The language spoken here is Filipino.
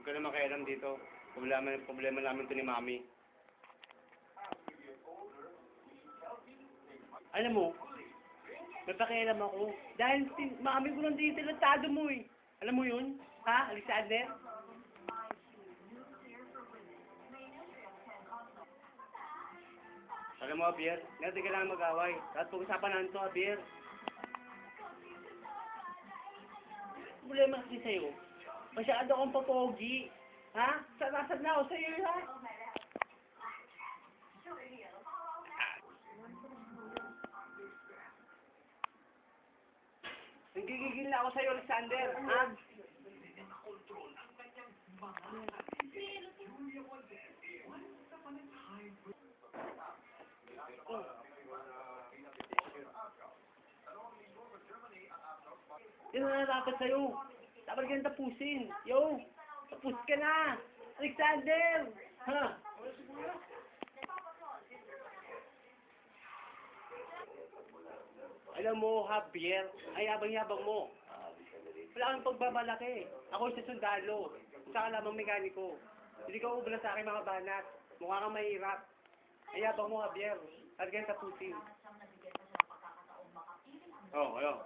ka na makialam dito. Problema namin to ni Mami. Alam mo, may pakialam ako. Dahil Mami ko lang din talentado mo eh. Alam mo yun? Ha, Alexander? Alam mo, Javier, natin kailangan mag-away. At pag-usapan natin ito, Javier. Problema kasi sa'yo. Masyado akong papogi. Ha? Sarasad na ako sa'yo, ha? Nagigigil na ako sa'yo, Alexander. Ha? Yan na dapat sa'yo. Dapat ka na tapusin. Yo! Tapos ka na! Alexander! Ha? Alam mo, Javier, ay yabang-yabang mo. Wala kang pagbabalaki. Ako sa sundalo. Isa ka lamang mekaniko. Hindi ka ubla sa akin mga banat. Mukha kang mahirap. Ay yabang mo, Javier. At ganyan tapusin. Oh, ayo.